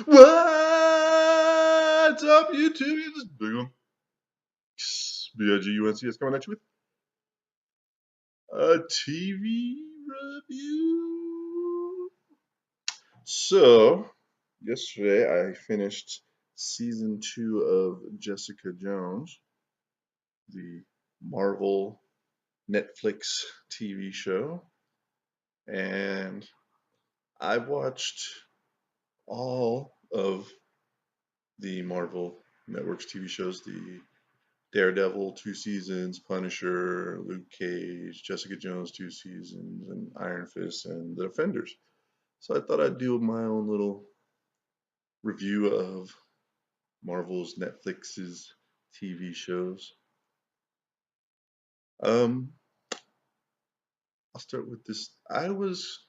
What's up, YouTube? This is Big one. BIGUNC is coming at you with a TV review. So, yesterday I finished season 2 of Jessica Jones, the Marvel Netflix TV show, and I watched all of the Marvel Network's TV shows, the Daredevil 2 seasons, Punisher, Luke Cage, Jessica Jones 2 seasons, and Iron Fist and The Defenders. So I thought I'd do my own little review of Marvel's Netflix's TV shows. Um, I'll start with this. I was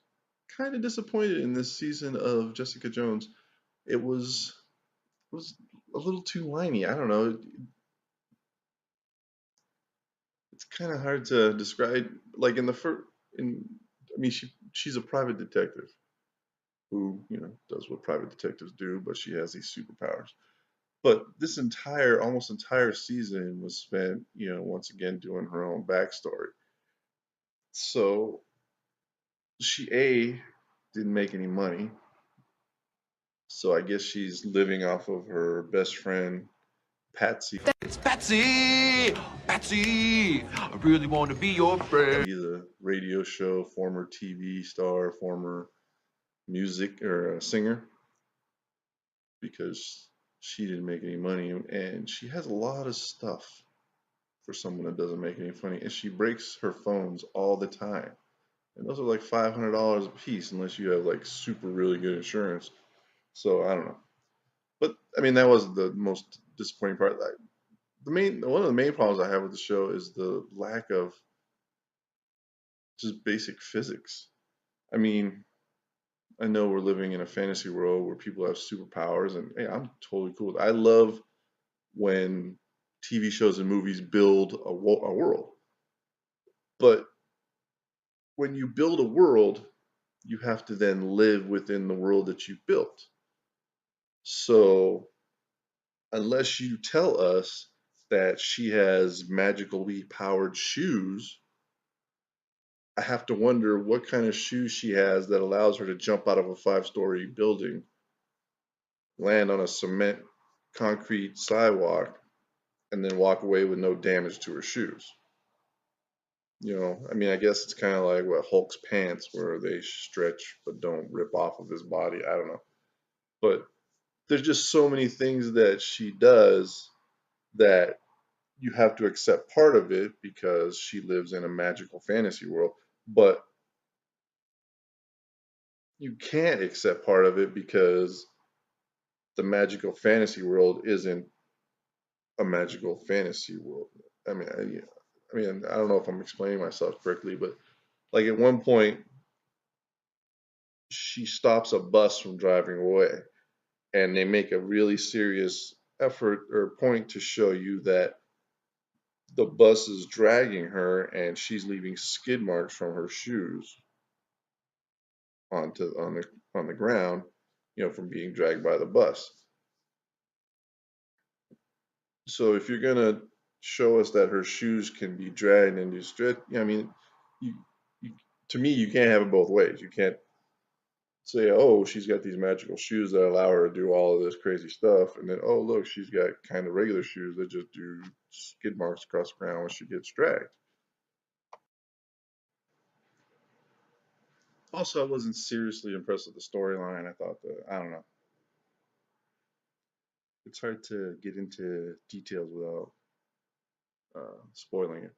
kind of disappointed in this season of Jessica Jones. It was a little too whiny. I don't know. It's kind of hard to describe. Like in the first, in I mean, she's a private detective who, does what private detectives do, but she has these superpowers. But this almost entire season was spent, once again doing her own backstory. So she didn't make any money, so I guess she's living off of her best friend Patsy. It's Patsy! Patsy! I really want to be your friend. The radio show, former TV star, former music or singer, because she didn't make any money, and she has a lot of stuff for someone that doesn't make any money, and she breaks her phones all the time, and those are like $500 a piece unless you have like super really good insurance. So I don't know, but I mean that was the most disappointing part. One of the main problems I have with the show is the lack of just basic physics. I mean, I know we're living in a fantasy world where people have superpowers, and hey, I'm totally cool. I love when TV shows and movies build a world. But when you build a world, you have to then live within the world that you built. So unless you tell us that she has magically powered shoes, I have to wonder what kind of shoes she has that allows her to jump out of a 5-story building, land on a cement concrete sidewalk, and then walk away with no damage to her shoes. I mean, I guess it's kind of like what Hulk's pants, where they stretch but don't rip off of his body. I don't know. But there's just so many things that she does that you have to accept part of it because she lives in a magical fantasy world. But you can't accept part of it because the magical fantasy world isn't a magical fantasy world. I mean, I don't know if I'm explaining myself correctly, but like at one point, she stops a bus from driving away, and they make a really serious effort or point to show you that the bus is dragging her and she's leaving skid marks from her shoes on the ground, from being dragged by the bus. So if you're gonna show us that her shoes can be dragged and you stretch, I mean, you, you, to me, you can't have it both ways. You can't say, oh, she's got these magical shoes that allow her to do all of this crazy stuff, and then, oh, look, she's got kind of regular shoes that just do skid marks across the ground when she gets dragged. Also, I wasn't seriously impressed with the storyline. I thought that, I don't know, it's hard to get into details without spoiling it.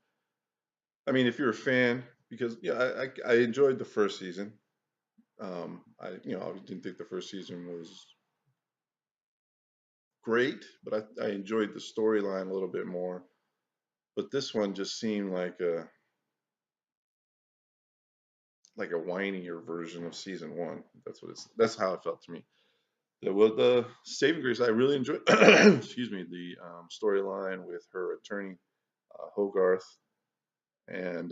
I mean, if you're a fan, because yeah, I enjoyed the first season. I didn't think the first season was great, but I enjoyed the storyline a little bit more. But this one just seemed like a whinier version of season 1. That's how it felt to me. The saving grace I really enjoyed. Excuse me, the storyline with her attorney Hogarth and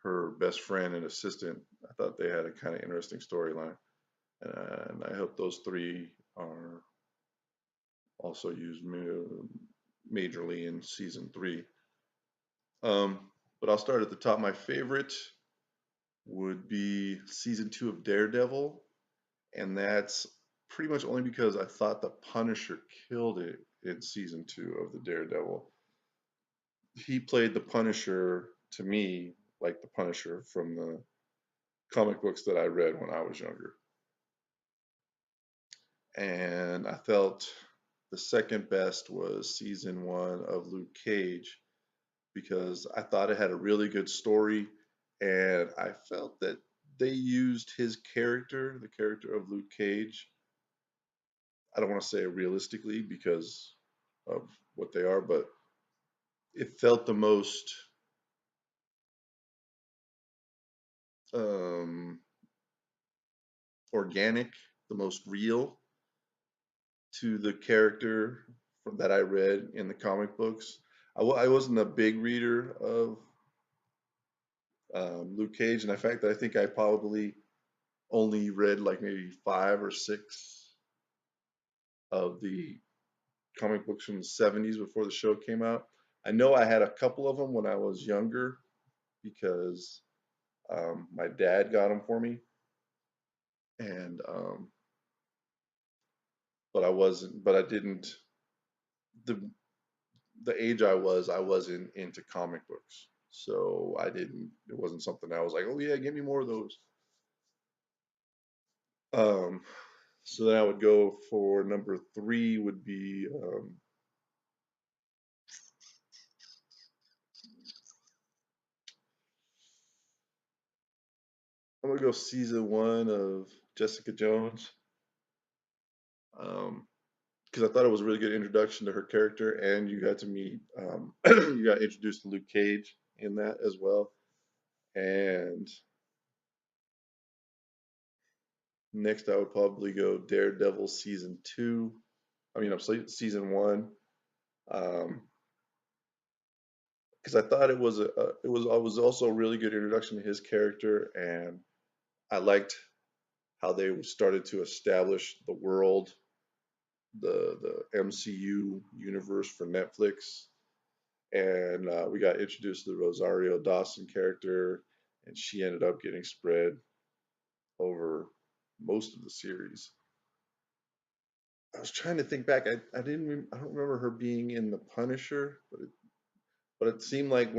her best friend and assistant. I thought they had a kind of interesting storyline. and I hope those three are also used majorly in season three. But I'll start at the top. My favorite would be season two of Daredevil, and that's pretty much only because I thought the Punisher killed it in season two of the Daredevil. He played the Punisher to me like the Punisher from the comic books that I read when I was younger. And I felt the second best was season one of Luke Cage because I thought it had a really good story, and I felt that they used his character, the character of Luke Cage. I don't want to say realistically because of what they are, but it felt the most um, organic, the most real to the character that I read in the comic books. I wasn't a big reader of Luke Cage, and in fact, I think I probably only read like maybe five or six of the comic books from the 70s before the show came out. I know I had a couple of them when I was younger because my dad got them for me, and but I wasn't, but I didn't. The the age I wasn't into comic books, so I didn't. It wasn't something I was like, oh yeah, give me more of those. Um, so then I would go for number three would be I'm gonna go season one of Jessica Jones. Um, because I thought it was a really good introduction to her character, and you got to meet, you got introduced to Luke Cage in that as well. And next, I would probably go Daredevil season two. I mean, I'm sorry, season one, because I thought it was also a really good introduction to his character, and I liked how they started to establish the world, the MCU universe for Netflix, and we got introduced to the Rosario Dawson character, and she ended up getting spread over most of the series. I was trying to think back. I don't remember her being in the Punisher, but it seemed like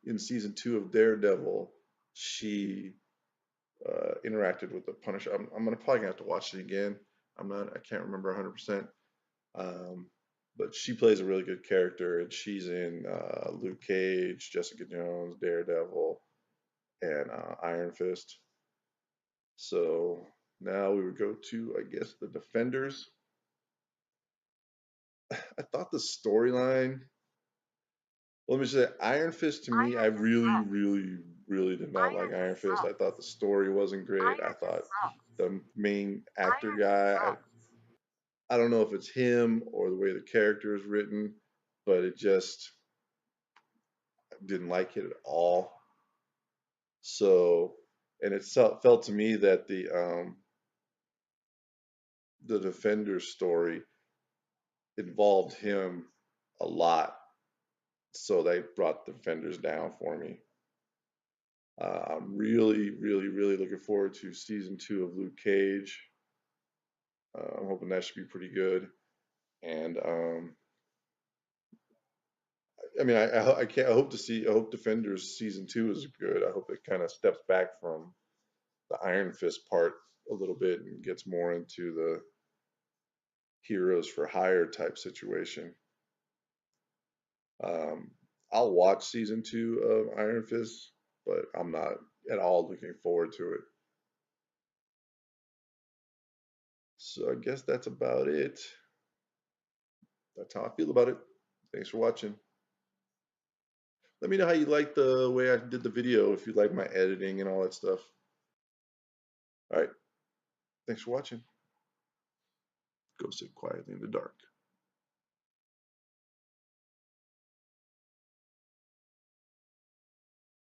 in season two of Daredevil, she interacted with the Punisher. I'm gonna probably gonna have to watch it again. I can't remember 100%. Um, but she plays a really good character, and she's in Luke Cage, Jessica Jones, Daredevil, and Iron Fist. So now we would go to, I guess, the Defenders. I thought the storyline. Let me say, Iron Fist to me, I really, really, really did not like Iron Fist. I thought the story wasn't great. I thought the main actor guy, I don't know if it's him or the way the character is written, but it just didn't like it at all. So, and it felt to me that the Defender's story involved him a lot, so they brought the Defenders down for me. I'm really, really, really looking forward to season two of Luke Cage. I'm hoping that should be pretty good. And I mean, I can't. I hope to see. I hope Defenders season two is good. I hope it kind of steps back from the Iron Fist part a little bit and gets more into the heroes for hire type situation. Um, I'll watch season two of Iron Fist, but I'm not at all looking forward to it. So I guess that's about it. That's how I feel about it. Thanks for watching. Let me know how you like the way I did the video, if you like my editing and all that stuff. All right. Thanks for watching. Go sit quietly in the dark.